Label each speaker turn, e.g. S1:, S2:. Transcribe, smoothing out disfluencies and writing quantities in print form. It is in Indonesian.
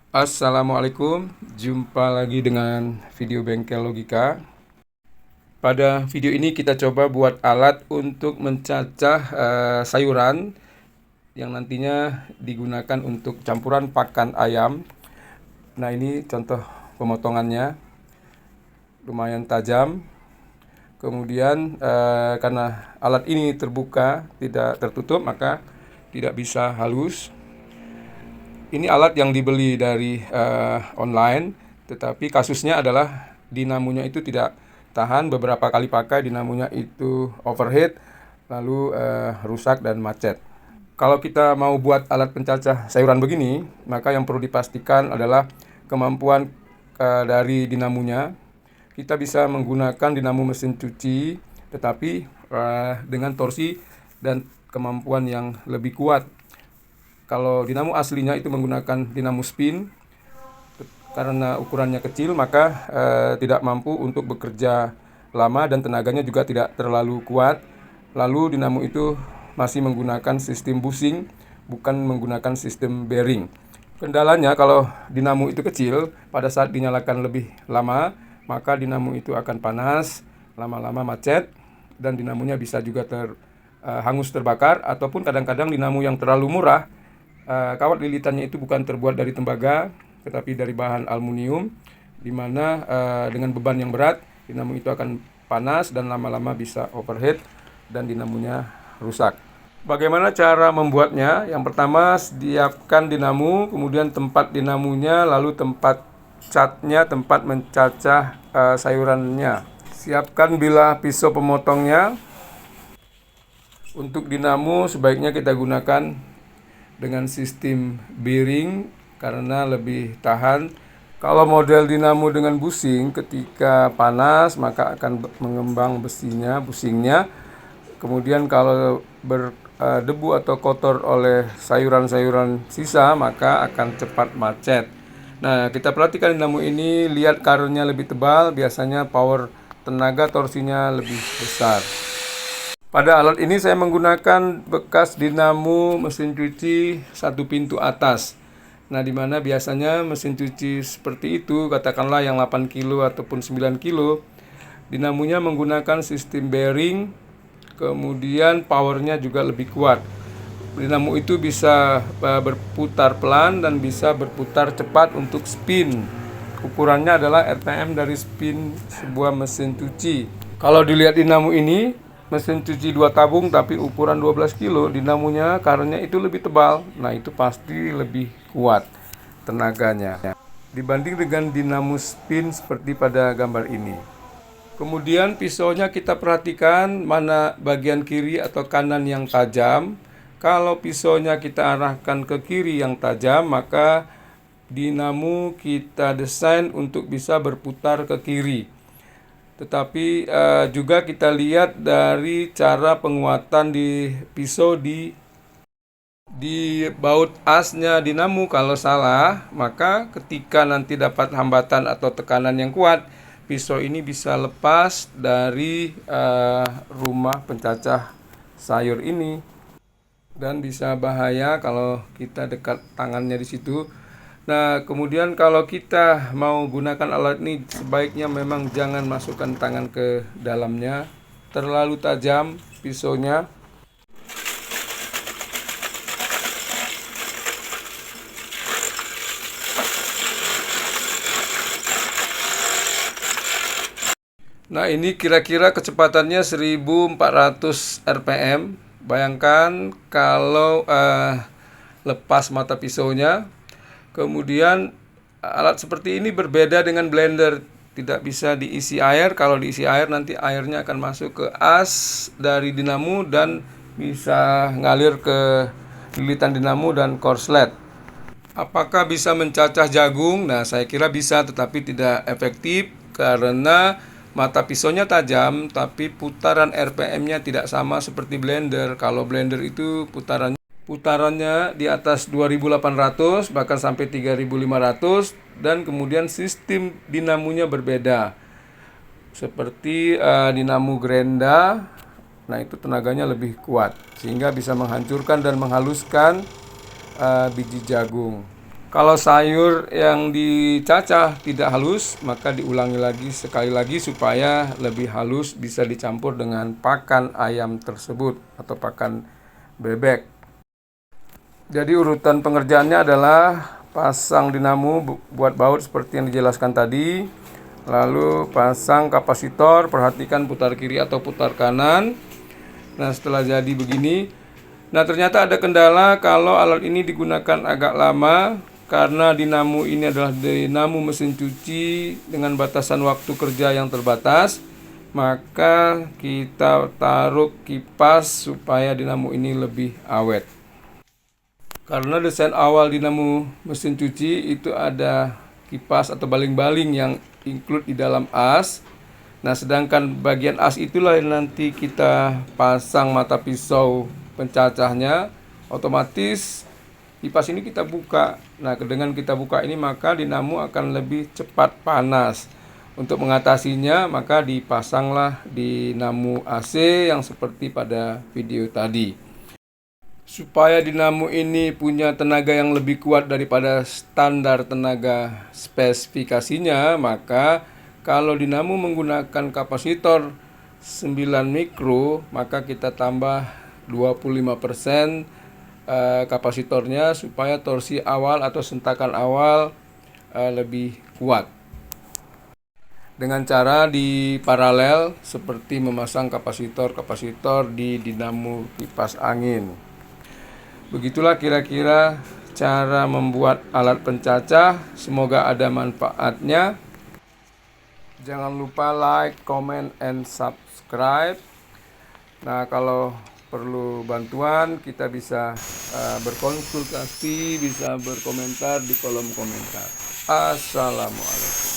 S1: Assalamualaikum, jumpa lagi dengan video bengkel logika. Pada video ini kita coba buat alat untuk mencacah sayuran yang nantinya digunakan untuk campuran pakan ayam. Nah, ini contoh pemotongannya, lumayan tajam. Kemudian karena alat ini terbuka, tidak tertutup, maka tidak bisa halus. Ini alat yang dibeli dari online, tetapi kasusnya adalah dinamonya itu tidak tahan, beberapa kali pakai dinamonya itu overheat, lalu rusak dan macet. Kalau kita mau buat alat pencacah sayuran begini, maka yang perlu dipastikan adalah kemampuan dari dinamonya. Kita bisa menggunakan dinamo mesin cuci, tetapi dengan torsi dan kemampuan yang lebih kuat. Kalau dinamo aslinya itu menggunakan dinamo spin, karena ukurannya kecil maka tidak mampu untuk bekerja lama dan tenaganya juga tidak terlalu kuat. Lalu dinamo itu masih menggunakan sistem bushing, bukan menggunakan sistem bearing. Kendalanya kalau dinamo itu kecil, pada saat dinyalakan lebih lama, maka dinamo itu akan panas, lama-lama macet, dan dinamonya bisa juga hangus terbakar. Ataupun kadang-kadang dinamo yang terlalu murah, kawat lilitannya itu bukan terbuat dari tembaga, tetapi dari bahan aluminium, di mana dengan beban yang berat, dinamo itu akan panas dan lama-lama bisa overheat dan dinamonya rusak. Bagaimana cara membuatnya? Yang pertama, siapkan dinamo, kemudian tempat dinamonya, lalu tempat catnya, tempat mencacah sayurannya. Siapkan bilah pisau pemotongnya. Untuk dinamo sebaiknya kita gunakan dengan sistem bearing karena lebih tahan. Kalau model dinamo dengan bushing, ketika panas maka akan mengembang besinya, bushingnya. Kemudian kalau berdebu atau kotor oleh sayuran-sayuran sisa, maka akan cepat macet. Nah, kita perhatikan dinamo ini, lihat karetnya lebih tebal, biasanya power tenaga torsinya lebih besar. Pada alat ini saya menggunakan bekas dinamo mesin cuci satu pintu atas. Nah, di mana biasanya mesin cuci seperti itu, katakanlah yang 8 kilo ataupun 9 kilo, dinamonya menggunakan sistem bearing, kemudian powernya juga lebih kuat. Dinamo itu bisa berputar pelan dan bisa berputar cepat untuk spin. Ukurannya adalah RPM dari spin sebuah mesin cuci. Kalau dilihat dinamo ini, mesin cuci 2 tabung tapi ukuran 12 kilo, dinamonya karetnya itu lebih tebal. Nah, itu pasti lebih kuat tenaganya dibanding dengan dinamo spin seperti pada gambar ini. Kemudian pisaunya kita perhatikan mana bagian kiri atau kanan yang tajam. Kalau pisaunya kita arahkan ke kiri yang tajam, maka dinamo kita desain untuk bisa berputar ke kiri. Tetapi juga kita lihat dari cara penguatan di pisau di baut asnya dinamo. Kalau salah, maka ketika nanti dapat hambatan atau tekanan yang kuat, pisau ini bisa lepas dari rumah pencacah sayur ini dan bisa bahaya kalau kita dekat tangannya di situ. Nah, kemudian kalau kita mau gunakan alat ini, sebaiknya memang jangan masukkan tangan ke dalamnya, terlalu tajam pisaunya. Nah, ini kira-kira kecepatannya 1400 rpm. Bayangkan kalau lepas mata pisaunya. Kemudian alat seperti ini berbeda dengan blender, tidak bisa diisi air. Kalau diisi air nanti airnya akan masuk ke as dari dinamo dan bisa ngalir ke lilitan dinamo dan korslet. Apakah bisa mencacah jagung? Nah, saya kira bisa, tetapi tidak efektif karena mata pisaunya tajam, tapi putaran RPM-nya tidak sama seperti blender. Kalau blender itu putarannya di atas 2800 bahkan sampai 3500, dan kemudian sistem dinamonya berbeda. Seperti dinamo Grenda, nah itu tenaganya lebih kuat sehingga bisa menghancurkan dan menghaluskan biji jagung. Kalau sayur yang dicacah tidak halus, maka diulangi lagi sekali lagi supaya lebih halus, bisa dicampur dengan pakan ayam tersebut atau pakan bebek. Jadi urutan pengerjaannya adalah pasang dinamo buat baut seperti yang dijelaskan tadi. Lalu pasang kapasitor, perhatikan putar kiri atau putar kanan. Nah, setelah jadi begini, nah ternyata ada kendala kalau alat ini digunakan agak lama karena dinamo ini adalah dinamo mesin cuci dengan batasan waktu kerja yang terbatas. Maka kita taruh kipas supaya dinamo ini lebih awet. Karena desain awal dinamo mesin cuci itu ada kipas atau baling-baling yang include di dalam as. Nah, sedangkan bagian as itulah yang nanti kita pasang mata pisau pencacahnya. Otomatis kipas ini kita buka. Nah, dengan kita buka ini maka dinamo akan lebih cepat panas. Untuk mengatasinya maka dipasanglah dinamo AC yang seperti pada video tadi. Supaya dinamo ini punya tenaga yang lebih kuat daripada standar tenaga spesifikasinya, maka kalau dinamo menggunakan kapasitor 9 mikro, maka kita tambah 25% kapasitornya supaya torsi awal atau sentakan awal lebih kuat. Dengan cara di paralel seperti memasang kapasitor di dinamo kipas angin. Begitulah kira-kira cara membuat alat pencacah. Semoga ada manfaatnya. Jangan lupa like, comment, and subscribe. Nah, kalau perlu bantuan kita bisa berkonsultasi, bisa berkomentar di kolom komentar. Assalamualaikum.